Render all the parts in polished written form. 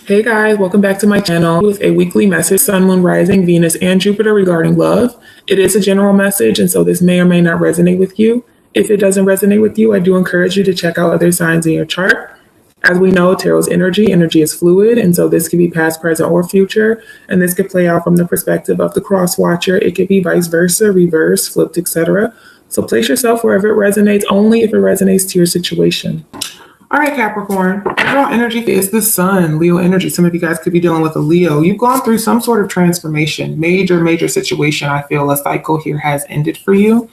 Hey guys, welcome back to my channel with a weekly message, Sun, Moon, Rising, Venus, and Jupiter regarding love. It is a general message, and so this may or may not resonate with you. If it doesn't resonate with you, I do encourage you to check out other signs in your chart. As we know, tarot's energy is fluid, and so this could be past, present, or future, and this could play out from the perspective of the cross watcher. It could be vice versa, reverse, flipped, etc. So place yourself wherever it resonates, only if it resonates to your situation. All right, Capricorn, overall energy is the sun, Leo energy. Some of you guys could be dealing with a Leo. You've gone through some sort of transformation, major situation. I feel a cycle here has ended for you.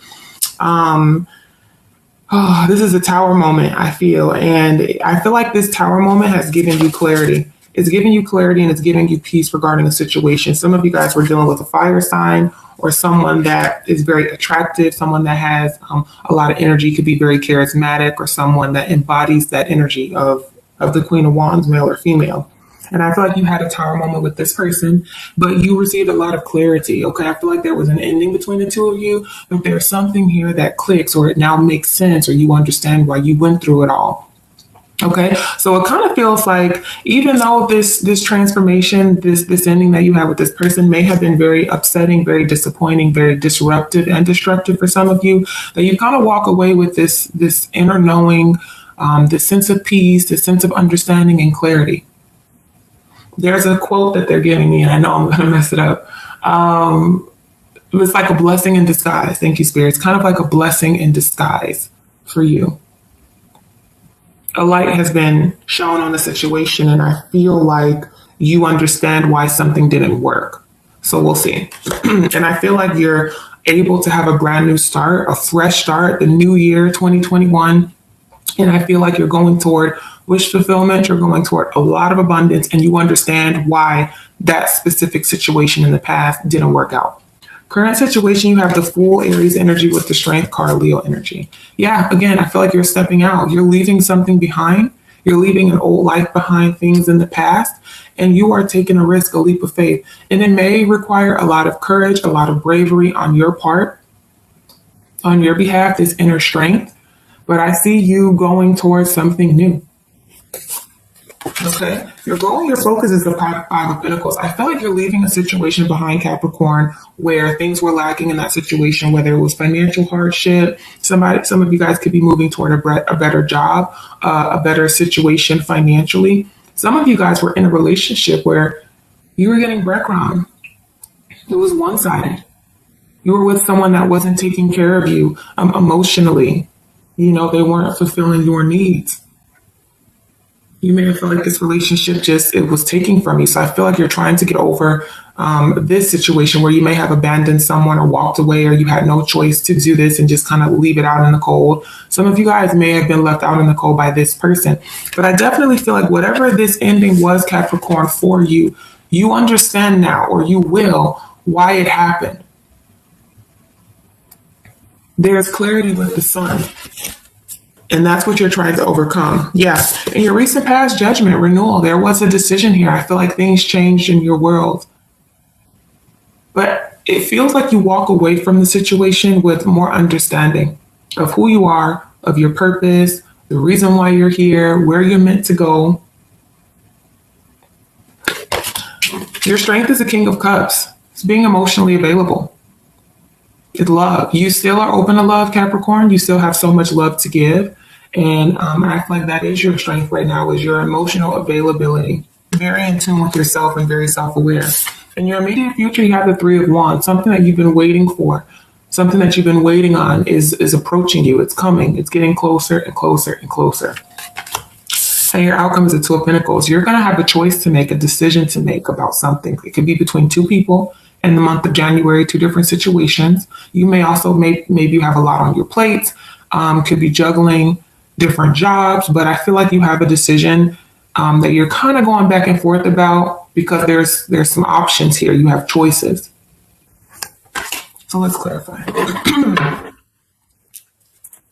This is a tower moment, I feel. And I feel like this tower moment has given you clarity. It's giving you clarity and it's giving you peace regarding a situation. Some of you guys were dealing with a fire sign or someone that is very attractive, someone that has a lot of energy, could be very charismatic, or someone that embodies that energy of the Queen of Wands, male or female. And I feel like you had a tower moment with this person, but you received a lot of clarity. Okay, I feel like there was an ending between the two of you, but there's something here that clicks, or it now makes sense, or you understand why you went through it all. Okay, so it kind of feels like even though this transformation, this ending that you have with this person may have been very upsetting, very disappointing, very disruptive and destructive for some of you, that you kind of walk away with this inner knowing, this sense of peace, this sense of understanding and clarity. There's a quote that they're giving me, and I know I'm going to mess it up. It's like a blessing in disguise. Thank you, Spirit. It's kind of like a blessing in disguise for you. A light has been shown on the situation, and I feel like you understand why something didn't work. So we'll see. And I feel like you're able to have a brand new start, a fresh start, the new year, 2021. And I feel like you're going toward wish fulfillment. You're going toward a lot of abundance, and you understand why that specific situation in the past didn't work out. Current situation, you have the Fool, Aries energy with the Strength card, Leo energy. Yeah, again, I feel like you're stepping out. You're leaving something behind. You're leaving an old life behind, things in the past, and you are taking a risk, a leap of faith. And it may require a lot of courage, a lot of bravery on your part, on your behalf, this inner strength. But I see you going towards something new. Okay, your goal, your focus is the Five of Pentacles. I feel like you're leaving a situation behind, Capricorn, where things were lacking in that situation, whether it was financial hardship. Some of you guys could be moving toward a better job, a better situation financially. Some of you guys were in a relationship where you were getting breadcrumbed. It was one-sided. You were with someone that wasn't taking care of you emotionally. They weren't fulfilling your needs. You may have felt like this relationship it was taking from you. So I feel like you're trying to get over this situation where you may have abandoned someone or walked away, or you had no choice to do this and just kind of leave it out in the cold. Some of you guys may have been left out in the cold by this person. But I definitely feel like whatever this ending was, Capricorn, for you, you understand now, or you will, why it happened. There's clarity with the sun. And that's what you're trying to overcome. Yes. In your recent past, judgment, renewal, there was a decision here. I feel like things changed in your world. But it feels like you walk away from the situation with more understanding of who you are, of your purpose, the reason why you're here, where you're meant to go. Your strength is a King of Cups. It's being emotionally available. It's love. You still are open to love, Capricorn. You still have so much love to give. And I feel like that is your strength right now, is your emotional availability. Very in tune with yourself and very self-aware. In your immediate future, you have the Three of Wands, something that you've been waiting for, something that you've been waiting on is approaching you. It's coming. It's getting closer and closer and closer. And your outcome is the Two of Pentacles. You're going to have a choice to make, a decision to make about something. It could be between two people in the month of January, two different situations. You may also, maybe you have a lot on your plate, could be juggling different jobs, but I feel like you have a decision that you're kind of going back and forth about, because there's some options here. You have choices. So let's clarify.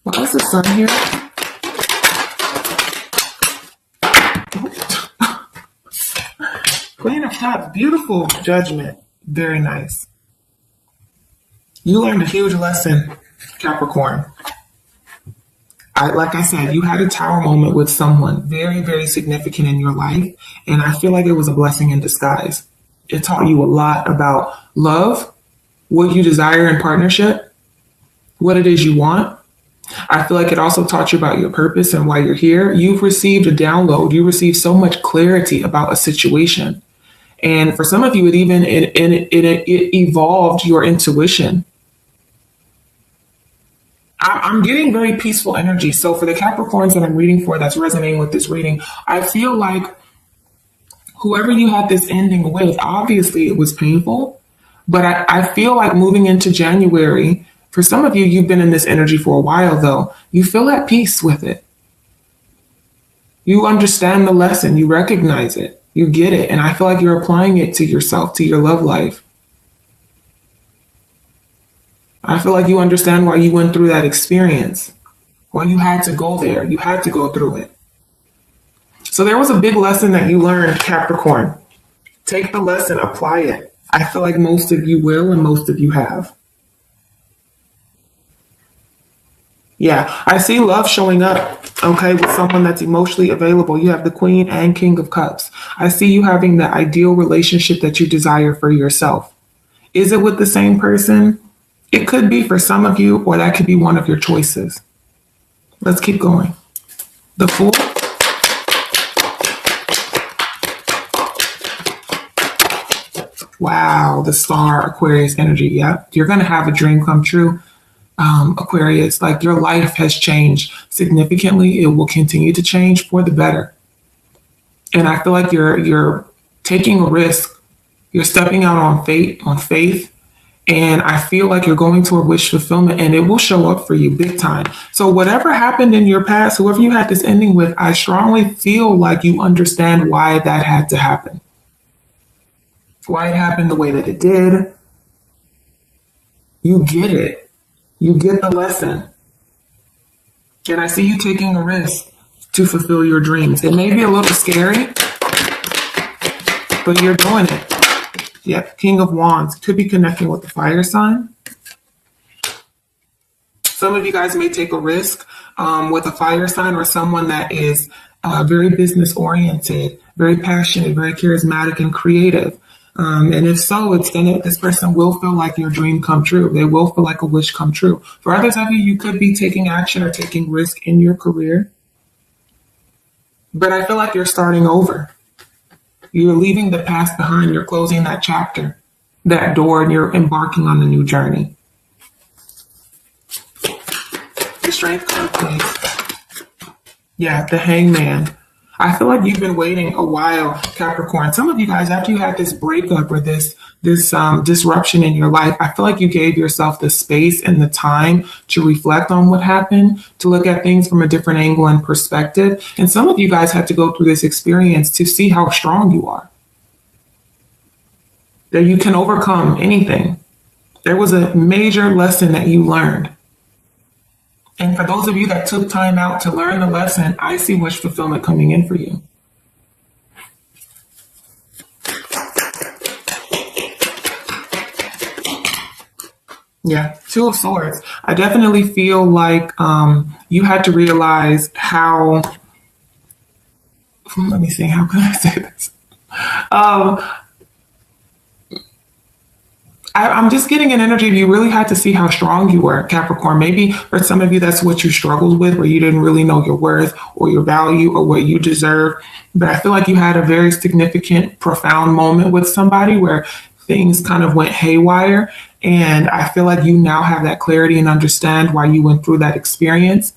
Why is the sun here? Queen of Cups, beautiful, judgment. Very nice. You learned a huge lesson, Capricorn. Like I said, you had a tower moment with someone very, very significant in your life. And I feel like it was a blessing in disguise. It taught you a lot about love, what you desire in partnership, what it is you want. I feel like it also taught you about your purpose and why you're here. You've received a download. You received so much clarity about a situation. And for some of you, it evolved your intuition. I'm getting very peaceful energy. So for the Capricorns that I'm reading for, that's resonating with this reading, I feel like whoever you had this ending with, obviously it was painful, but I feel like moving into January, for some of you, you've been in this energy for a while though, you feel at peace with it. You understand the lesson, you recognize it, you get it. And I feel like you're applying it to yourself, to your love life. I feel like you understand why you went through that experience, why you had to go there, you had to go through it. So there was a big lesson that you learned, Capricorn. Take the lesson, apply it. I feel like most of you will and most of you have. Yeah, I see love showing up, okay, with someone that's emotionally available. You have the Queen and King of Cups. I see you having the ideal relationship that you desire for yourself. Is it with the same person? It could be for some of you, or that could be one of your choices. Let's keep going. The Fool. Wow, the Star, Aquarius energy. Yeah, you're going to have a dream come true. Aquarius, like your life has changed significantly. It will continue to change for the better. And I feel like you're taking a risk. You're stepping out on faith. And I feel like you're going to a wish fulfillment and it will show up for you big time. So whatever happened in your past, whoever you had this ending with, I strongly feel like you understand why that had to happen. Why it happened the way that it did. You get it. You get the lesson. And I see you taking a risk to fulfill your dreams. It may be a little scary, but you're doing it. Yep, King of Wands. Could be connecting with the fire sign. Some of you guys may take a risk with a fire sign or someone that is very business oriented, very passionate, very charismatic and creative. And if so, this person will feel like your dream come true. They will feel like a wish come true. For others of you, you could be taking action or taking risk in your career. But I feel like you're starting over. You're leaving the past behind. You're closing that chapter, that door, and you're embarking on a new journey. The Strength card, please. Yeah, the Hangman. I feel like you've been waiting a while, Capricorn. Some of you guys, after you had this breakup or this disruption in your life, I feel like you gave yourself the space and the time to reflect on what happened, to look at things from a different angle and perspective. And some of you guys had to go through this experience to see how strong you are, that you can overcome anything. There was a major lesson that you learned. And for those of you that took time out to learn the lesson, I see wish fulfillment coming in for you. Yeah, Two of Swords. I definitely feel like you had to realize how, let me see, how can I say this? I'm just getting an energy of you really had to see how strong you were, Capricorn. Maybe for some of you, that's what you struggled with, where you didn't really know your worth or your value or what you deserve. But I feel like you had a very significant, profound moment with somebody where things kind of went haywire. And I feel like you now have that clarity and understand why you went through that experience.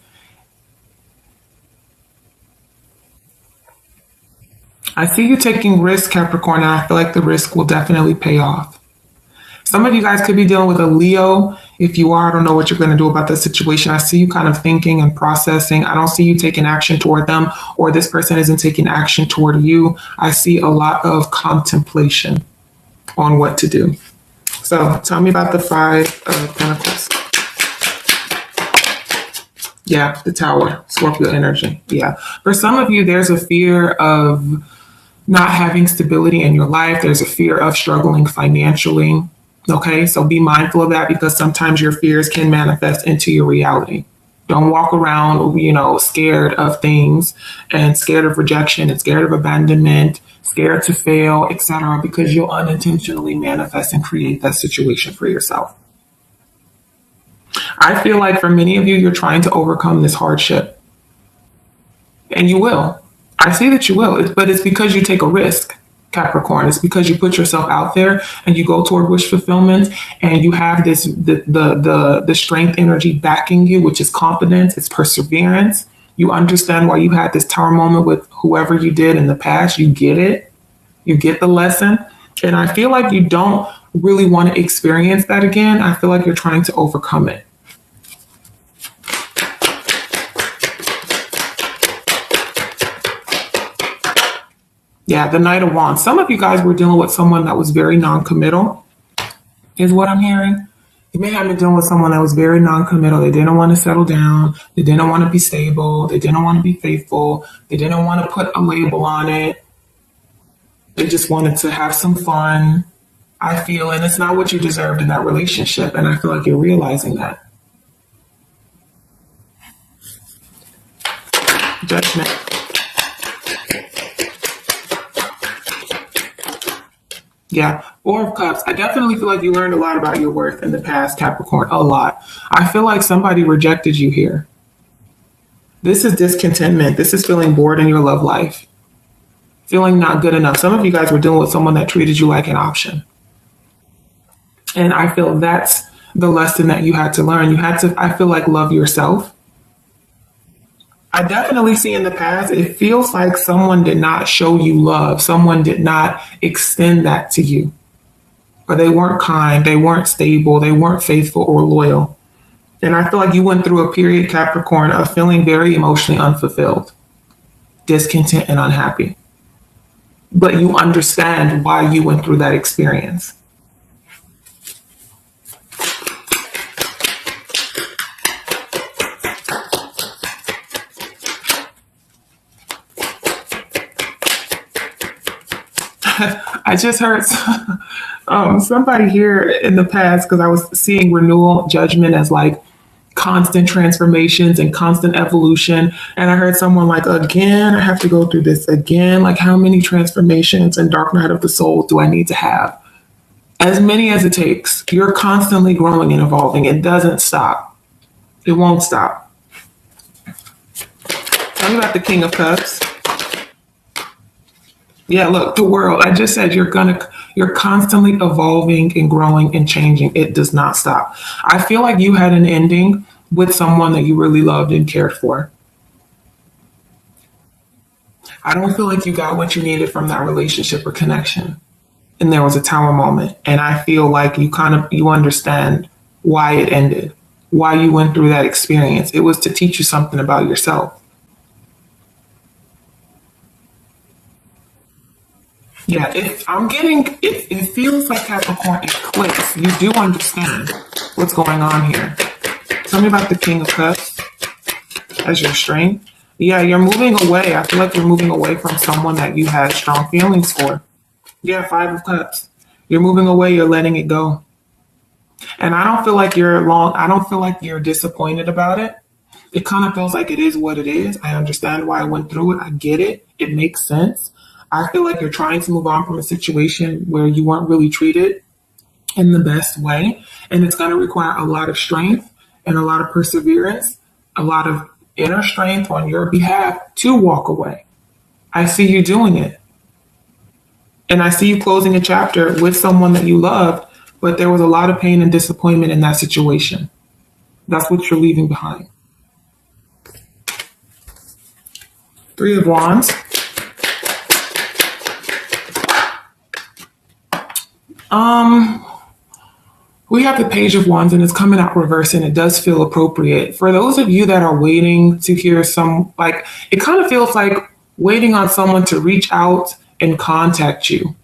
I see you taking risks, Capricorn, and I feel like the risk will definitely pay off. Some of you guys could be dealing with a Leo. If you are, I don't know what you're going to do about the situation. I see you kind of thinking and processing. I don't see you taking action toward them, or this person isn't taking action toward you. I see a lot of contemplation on what to do. So tell me about the Five of Pentacles. Yeah, the Tower, Scorpio energy. Yeah. For some of you, there's a fear of not having stability in your life. There's a fear of struggling financially. Okay, so be mindful of that because sometimes your fears can manifest into your reality. Don't walk around, scared of things and scared of rejection and scared of abandonment, scared to fail, etc., because you'll unintentionally manifest and create that situation for yourself. I feel like for many of you, you're trying to overcome this hardship, and you will. I see that you will, but it's because you take a risk, Capricorn. It's because you put yourself out there and you go toward wish fulfillment, and you have this the strength energy backing you, which is confidence, it's perseverance. You understand why you had this tower moment with whoever you did in the past. You get it. You get the lesson. And I feel like you don't really want to experience that again. I feel like you're trying to overcome it. Yeah, the Knight of Wands. Some of you guys were dealing with someone that was very non-committal, is what I'm hearing. You may have been dealing with someone that was very non-committal. They didn't want to settle down. They didn't want to be stable. They didn't want to be faithful. They didn't want to put a label on it. They just wanted to have some fun, I feel, and it's not what you deserved in that relationship. And I feel like you're realizing that. Judgment. Yeah, Four of Cups. I definitely feel like you learned a lot about your worth in the past, Capricorn. A lot. I feel like somebody rejected you here. This is discontentment. This is feeling bored in your love life. Feeling not good enough. Some of you guys were dealing with someone that treated you like an option. And I feel that's the lesson that you had to learn. You had to, I feel like, love yourself. I definitely see in the past, it feels like someone did not show you love. Someone did not extend that to you. Or they weren't kind, they weren't stable, they weren't faithful or loyal. And I feel like you went through a period, Capricorn, of feeling very emotionally unfulfilled, discontent and unhappy. But you understand why you went through that experience. I just heard somebody here in the past, because I was seeing renewal, judgment as like constant transformations and constant evolution. And I heard someone like, again, I have to go through this again. Like, how many transformations and dark night of the soul do I need to have? As many as it takes. You're constantly growing and evolving. It doesn't stop. It won't stop. Tell me about the King of Cups. Yeah, look, the world. I just said you're constantly evolving and growing and changing. It does not stop. I feel like you had an ending with someone that you really loved and cared for. I don't feel like you got what you needed from that relationship or connection. And there was a tower moment. And I feel like you understand why it ended, why you went through that experience. It was to teach you something about yourself. Yeah, it feels like Capricorn, it clicks. You do understand what's going on here. Tell me about the King of Cups as your strength. Yeah, you're moving away. I feel like you're moving away from someone that you had strong feelings for. Yeah, Five of Cups. You're moving away. You're letting it go. And I don't feel like I don't feel like you're disappointed about it. It kind of feels like it is what it is. I understand why I went through it. I get it. It makes sense. I feel like you're trying to move on from a situation where you weren't really treated in the best way. And it's going to require a lot of strength and a lot of perseverance, a lot of inner strength on your behalf to walk away. I see you doing it. And I see you closing a chapter with someone that you loved, but there was a lot of pain and disappointment in that situation. That's what you're leaving behind. Three of Wands. We have the Page of Wands and it's coming out reverse and it does feel appropriate. For those of you that are waiting to hear it kind of feels like waiting on someone to reach out and contact you,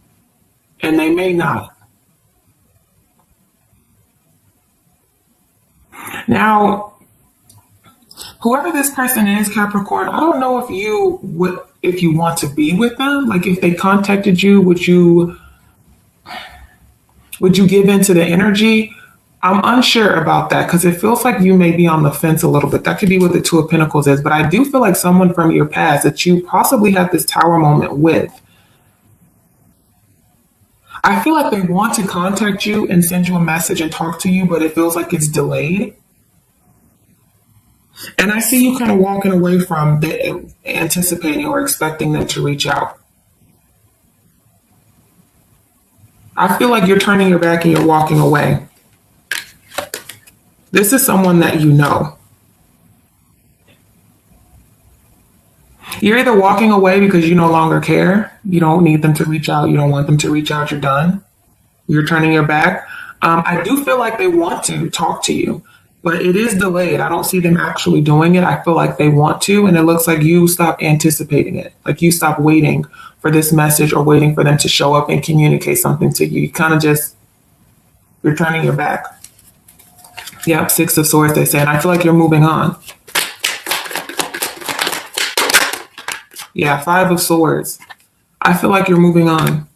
and they may not. Now, whoever this person is, Capricorn, I don't know if you want to be with them. Like, if they contacted you, would you give into the energy? I'm unsure about that because it feels like you may be on the fence a little bit. That could be what the Two of Pentacles is, but I do feel like someone from your past that you possibly had this tower moment with. I feel like they want to contact you and send you a message and talk to you, but it feels like it's delayed. And I see you kind of walking away from anticipating or expecting them to reach out. I feel like you're turning your back and you're walking away. This is someone that you know. You're either walking away because you no longer care. You don't need them to reach out. You don't want them to reach out. You're done. You're turning your back. I do feel like they want to talk to you, but it is delayed. I don't see them actually doing it. I feel like they want to, and it looks like you stop anticipating it. Like you stop waiting for this message or waiting for them to show up and communicate something to you. You kind of just, you're turning your back. Yep, Six of Swords, they say, and I feel like you're moving on. Yeah, Five of Swords. I feel like you're moving on.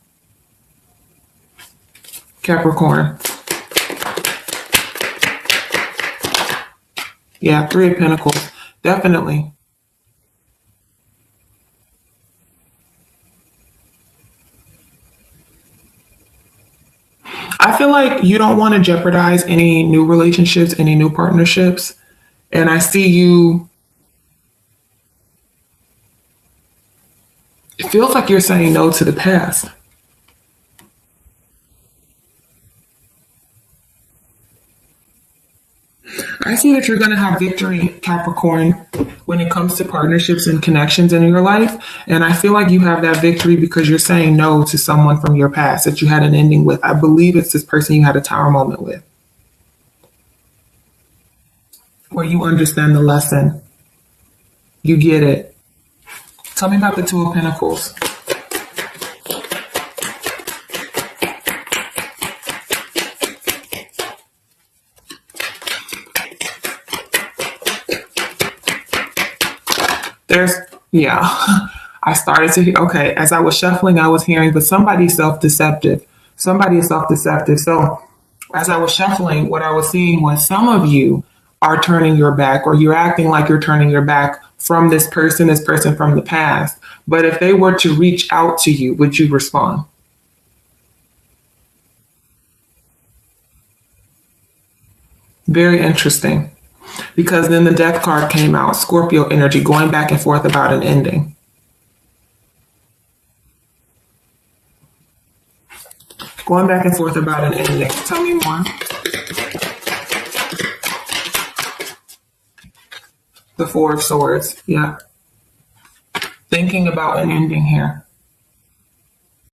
Capricorn. Yeah, Three of Pentacles. Definitely. I feel like you don't want to jeopardize any new relationships, any new partnerships. And I see you, it feels like you're saying no to the past. I see that you're going to have victory, Capricorn, when it comes to partnerships and connections in your life. And I feel like you have that victory because you're saying no to someone from your past that you had an ending with. I believe it's this person you had a tower moment with, where you understand the lesson. You get it. Tell me about the Two of Pentacles. There's, yeah, I started to hear, okay, as I was shuffling, I was hearing, but somebody's self-deceptive. Somebody is self-deceptive. So as I was shuffling, what I was seeing was some of you are turning your back or you're acting like you're turning your back from this person from the past. But if they were to reach out to you, would you respond? Very interesting. Because then the death card came out, Scorpio energy, going back and forth about an ending. Going back and forth about an ending. Tell me more. The Four of Swords. Yeah. Thinking about an ending here.